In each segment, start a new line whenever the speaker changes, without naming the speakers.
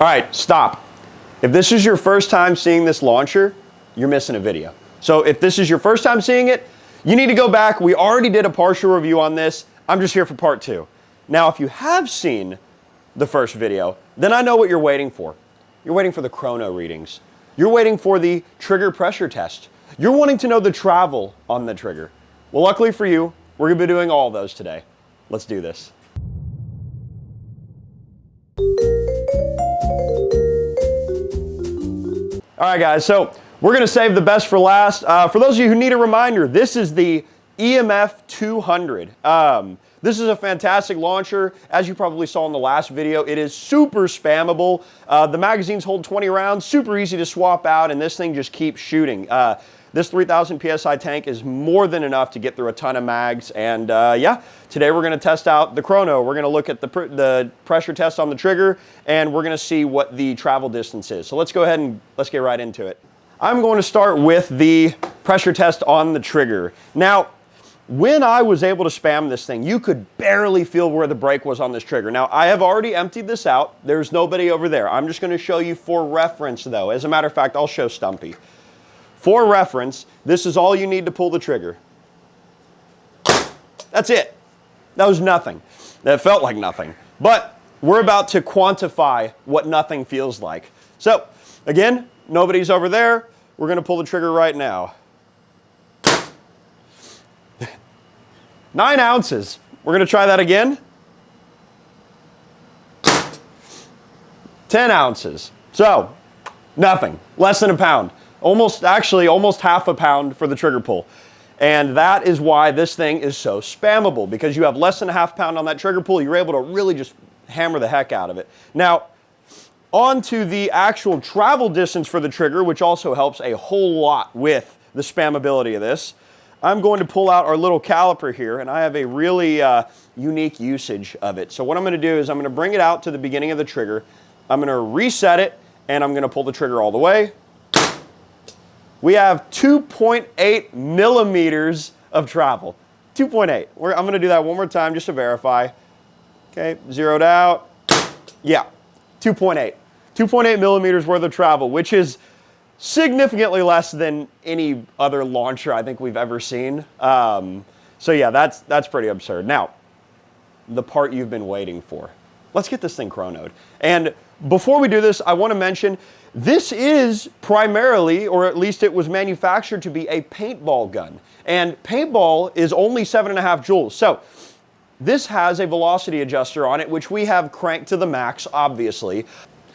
All right, stop. If this is your first time seeing this launcher, you're missing a video. So if this is your first time seeing it, you need to go back. We already did a partial review on this. I'm just here for part 2. Now, if you have seen the first video, then I know what you're waiting for. You're waiting for the chrono readings. You're waiting for the trigger pressure test. You're wanting to know the travel on the trigger. Well, luckily for you, we're gonna be doing all of those today. Let's do this. All right, guys, so we're gonna save the best for last. For those of you who need a reminder, this is the EMF200. This is a fantastic launcher. As you probably saw in the last video, it is super spammable. The magazines hold 20 rounds, super easy to swap out, and this thing just keeps shooting. This 3,000 PSI tank is more than enough to get through a ton of mags. And yeah, today we're gonna test out the chrono. We're gonna look at the pressure test on the trigger, and we're gonna see what the travel distance is. So let's go ahead and let's get right into it. I'm going to start with the pressure test on the trigger. Now, when I was able to spam this thing, you could barely feel where the brake was on this trigger. Now, I have already emptied this out. There's nobody over there. I'm just going to show you for reference, though. As a matter of fact, I'll show Stumpy. For reference, this is all you need to pull the trigger. That's it. That was nothing. That felt like nothing. But we're about to quantify what nothing feels like. So, again, nobody's over there. We're going to pull the trigger right now. 9 ounces. We're going to try that again. 10 ounces. So, nothing. Less than a pound. Almost half a pound for the trigger pull. And that is why this thing is so spammable, because you have less than a half pound on that trigger pull. You're able to really just hammer the heck out of it. Now, on to the actual travel distance for the trigger, which also helps a whole lot with the spammability of this. I'm going to pull out our little caliper here, and I have a really unique usage of it. So what I'm going to do is I'm going to bring it out to the beginning of the trigger. I'm going to reset it, and I'm going to pull the trigger all the way. We have 2.8 millimeters of travel. 2.8. I'm going to do that one more time just to verify. Okay, zeroed out. Yeah, 2.8. 2.8 millimeters worth of travel, which is significantly less than any other launcher I think we've ever seen. So yeah, that's pretty absurd. Now, the part you've been waiting for. Let's get this thing chronoed. And before we do this, I want to mention this is primarily, or at least it was manufactured to be a paintball gun. And paintball is only 7.5 joules. So this has a velocity adjuster on it, which we have cranked to the max, obviously.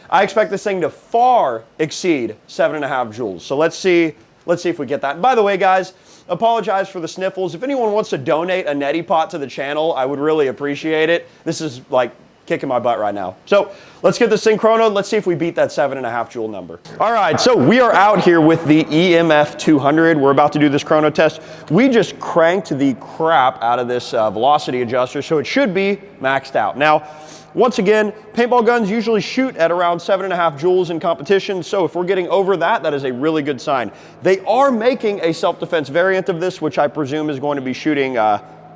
I expect this thing to far exceed 7.5 joules. So let's see if we get that. And by the way, guys, apologize for the sniffles. If anyone wants to donate a neti pot to the channel, I would really appreciate it. This is like kicking my butt right now. So let's get this thing chronoed. Let's see if we beat that 7.5 joule number. All right, so we are out here with the EMF200. We're about to do this chrono test. We just cranked the crap out of this velocity adjuster, so it should be maxed out. Now, once again, paintball guns usually shoot at around 7.5 joules in competition, so if we're getting over that, that is a really good sign. They are making a self-defense variant of this, which I presume is going to be shooting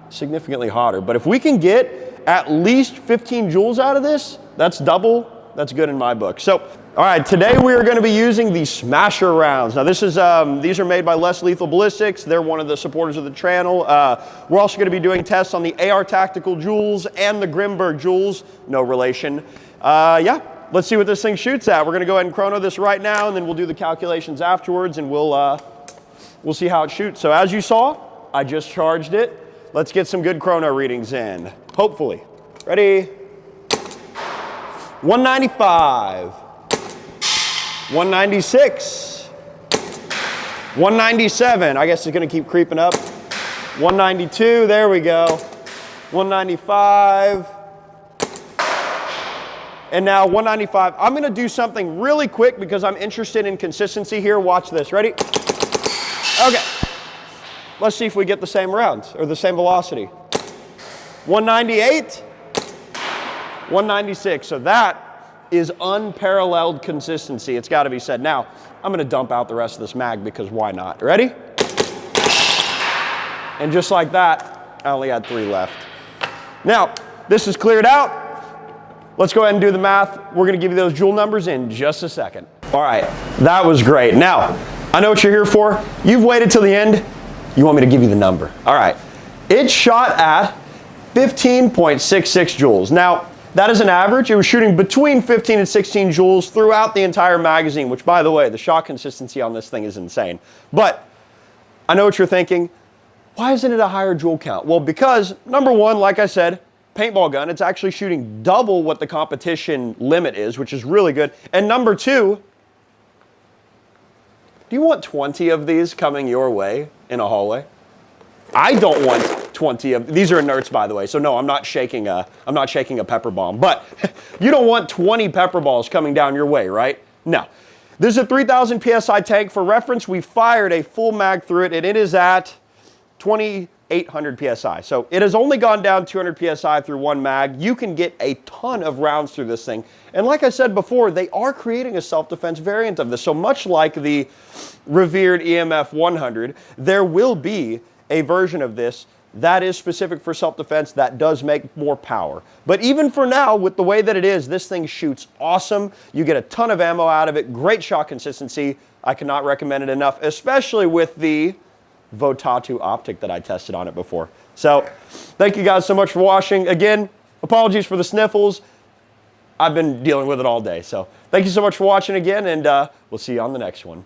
significantly hotter. But if we can get at least 15 joules out of this, that's double. That's good in my book. So, all right, today we are going to be using the Smasher rounds. Now this is, these are made by Less Lethal Ballistics. They're one of the supporters of the channel. We're also going to be doing tests on the AR Tactical Joules and the Grimberg Joules. No relation. Yeah, let's see what this thing shoots at. We're going to go ahead and chrono this right now, and then we'll do the calculations afterwards, and we'll see how it shoots. So as you saw, I just charged it. Let's get some good chrono readings in, hopefully. Ready? 195. 196. 197. I guess it's going to keep creeping up. 192. There we go. 195. And now 195. I'm going to do something really quick because I'm interested in consistency here. Watch this. Ready? Okay. Let's see if we get the same rounds or the same velocity. 198. 196. So that is unparalleled consistency. It's got to be said. Now, I'm going to dump out the rest of this mag because why not? Ready? And just like that, I only had 3 left. Now, this is cleared out. let's go ahead and do the math. We're gonna give you those joule numbers in just a second. All right, that was great. Now, I know what you're here for. You've waited till the end. You want me to give you the number. All right, it shot at 15.66 joules. Now, that is an average. It was shooting between 15 and 16 joules throughout the entire magazine, which, by the way, the shot consistency on this thing is insane. But I know what you're thinking. Why isn't it a higher joule count? Well, because, number one, like I said, paintball gun, it's actually shooting double what the competition limit is, which is really good. And number two, do you want 20 of these coming your way in a hallway? I don't want 20 of these. Are inerts, by the way, so no, I'm not shaking a pepper bomb. But you don't want 20 pepper balls coming down your way, right? No. This is a 3,000 PSI tank. For reference, we fired a full mag through it, and it is at 2,800 PSI. So it has only gone down 200 PSI through one mag. You can get a ton of rounds through this thing. And like I said before, they are creating a self-defense variant of this. So much like the revered EMF200, there will be a version of this that is specific for self-defense that does make more power. But even for now, with the way that it is, this thing shoots awesome. You get a ton of ammo out of it, great shot consistency. I cannot recommend it enough, especially with the Votatu optic that I tested on it before. So thank you guys so much for watching. Again, apologies for the sniffles. I've been dealing with it all day. So thank you so much for watching again, and we'll see you on the next one.